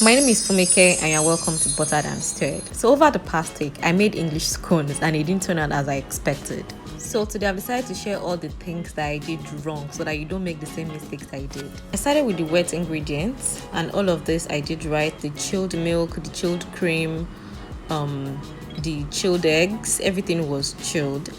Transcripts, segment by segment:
My name is Fumike and you're welcome to Buttered and Stirred. So over the past week, I made English scones and it didn't turn out as I expected. So today I've decided to share all the things that I did wrong so that you don't make the same mistakes I did. I started with the wet ingredients and all of this I did right. The chilled milk, the chilled cream, the chilled eggs, everything was chilled.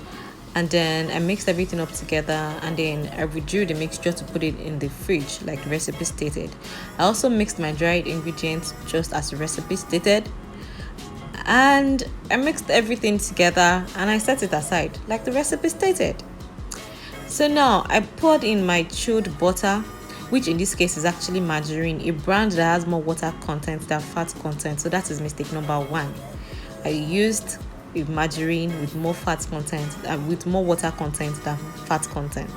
And then I mixed everything up together and then I withdrew the mixture to put it in the fridge like the recipe stated. I also mixed my dried ingredients just as the recipe stated, and I mixed everything together and I set it aside like the recipe stated. So now I poured in my chilled butter, which in this case is actually margarine, a brand that has more water content than fat content. So that is mistake number one. I used a margarine with more fat content, with more water content than fat content.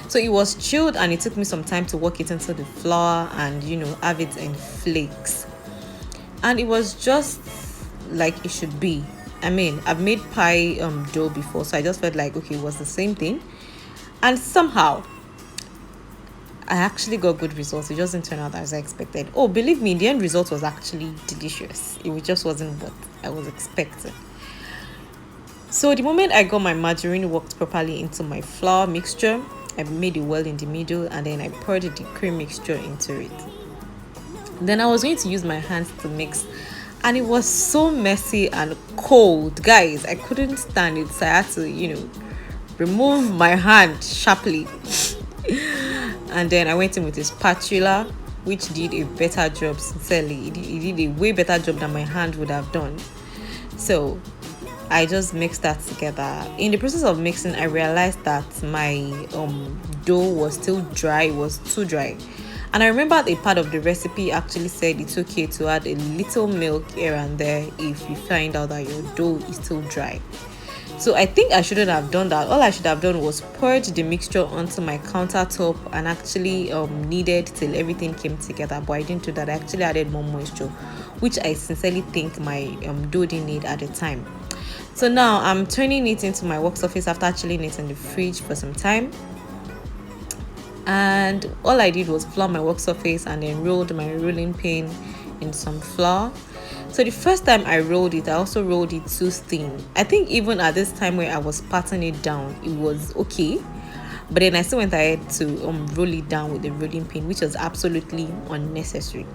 So it was chilled and it took me some time to work it into the flour and have it in flakes. And it was just like it should be. I mean, I've made pie dough before, so I just felt like okay, it was the same thing. And somehow I actually got good results. It just didn't turn out as I expected. Oh, believe me, the end result was actually delicious. It just wasn't what I was expecting. So the moment I got my margarine worked properly into my flour mixture, I made it well in the middle and then I poured the cream mixture into it. Then I was going to use my hands to mix and it was so messy and cold. Guys, I couldn't stand it, so I had to, remove my hand sharply. And then I went in with a spatula, which did a better job, sincerely. It did a way better job than my hand would have done. So I just mixed that together. In the process of mixing, I realized that my dough was still dry. It was too dry. And I remember a part of the recipe actually said it's okay to add a little milk here and there if you find out that your dough is still dry. So I think I shouldn't have done that. All I should have done was poured the mixture onto my countertop and actually kneaded till everything came together. But I didn't do that. I actually added more moisture, which I sincerely think my dough didn't need at the time. So now I'm turning it into my work surface after chilling it in the fridge for some time. And all I did was flour my work surface and then rolled my rolling pin in some flour. So the first time I rolled it, I also rolled it too thin. I think even at this time where I was patting it down, it was okay. But then I still went ahead to roll it down with the rolling pin, which was absolutely unnecessary.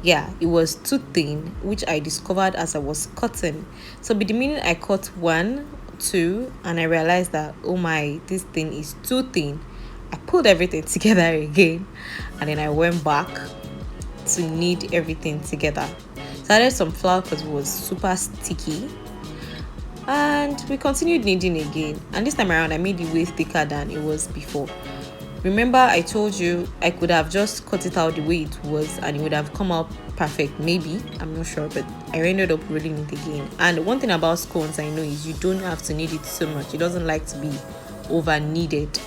Yeah, it was too thin, which I discovered as I was cutting. So the minute I cut 1, 2, and I realized that, oh my, this thing is too thin, I pulled everything together again and then I went back to knead everything together. So I added some flour because it was super sticky. And we continued kneading again. And this time around, I made it way thicker than it was before. Remember, I told you I could have just cut it out the way it was and it would have come out perfect. Maybe, I'm not sure, but I ended up rolling it again. And one thing about scones I know is you don't have to knead it so much. It doesn't like to be over kneaded.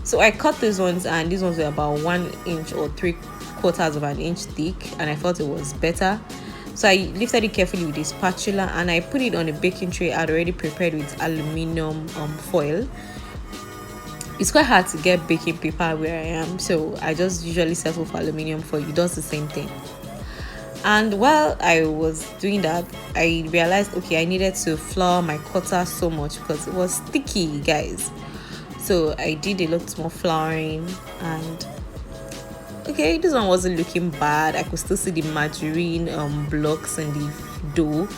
So I cut these ones and these ones were about 1 inch or 3/4 of an inch thick and I thought it was better. So I lifted it carefully with a spatula and I put it on a baking tray I'd already prepared with aluminium foil. It's quite hard to get baking paper where I am, so I just usually settle for aluminium foil. It does the same thing. And while I was doing that, I realized, okay, I needed to flour my cutter so much because it was sticky, guys. So I did a lot more flouring and okay, this one wasn't looking bad. I could still see the margarine blocks in the dough.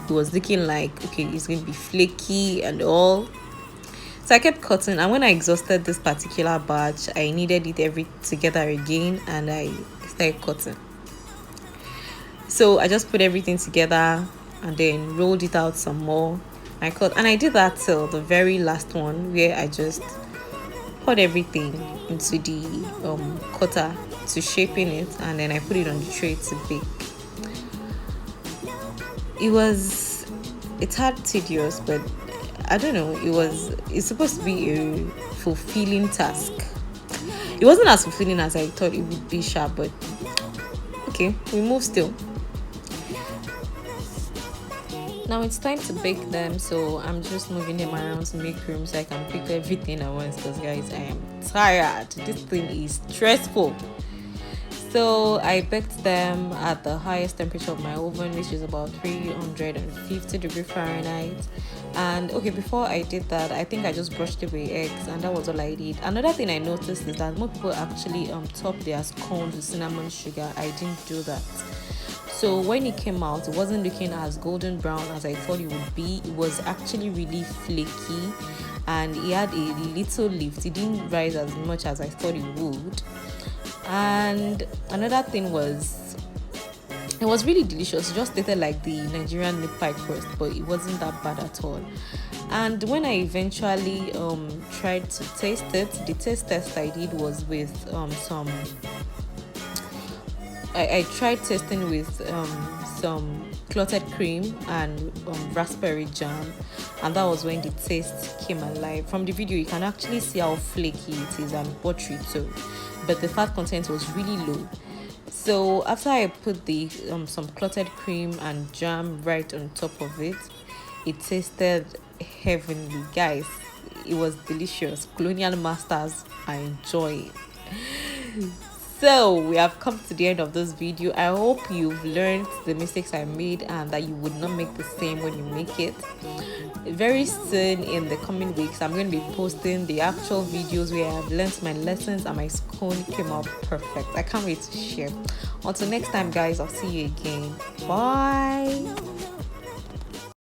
It was looking like, okay, it's going to be flaky and all. So I kept cutting, and when I exhausted this particular batch, I needed it together again and I started cutting. So I just put everything together and then rolled it out some more. I cut, and I did that till the very last one where I just poured everything into the cutter to shaping it and then I put it on the tray to bake. It's hard, tedious, but I don't know, it's supposed to be a fulfilling task. It wasn't as fulfilling as I thought it would be, sharp, but okay, we move still. Now it's time to bake them, so I'm just moving them around to make room so I can pick everything at once because guys, I am tired. This thing is stressful. So I baked them at the highest temperature of my oven, which is about 350 Fahrenheit. And okay, before I did that, I think I just brushed away eggs, and that was all I did. Another thing I noticed is that more people actually top their scones with cinnamon sugar. I didn't do that. So when it came out, it wasn't looking as golden brown as I thought it would be. It was actually really flaky, and it had a little lift. It didn't rise as much as I thought it would. And another thing was, it was really delicious. It just tasted like the Nigerian meat pie crust, but it wasn't that bad at all. And when I eventually tried to taste it, the taste test I did was with some I tried testing with some clotted cream and raspberry jam, and that was when the taste came alive. From the video, you can actually see how flaky it is and buttery too, but the fat content was really low. So after I put the some clotted cream and jam right on top of it, it tasted heavenly, guys. It was delicious. Colonial masters, I enjoy it. So we have come to the end of this video. I hope you've learned the mistakes I made and that you would not make the same when you make it. Very soon in the coming weeks, I'm going to be posting the actual videos where I've learned my lessons and my scone came out perfect. I can't wait to share. Until next time, guys, I'll see you again. Bye.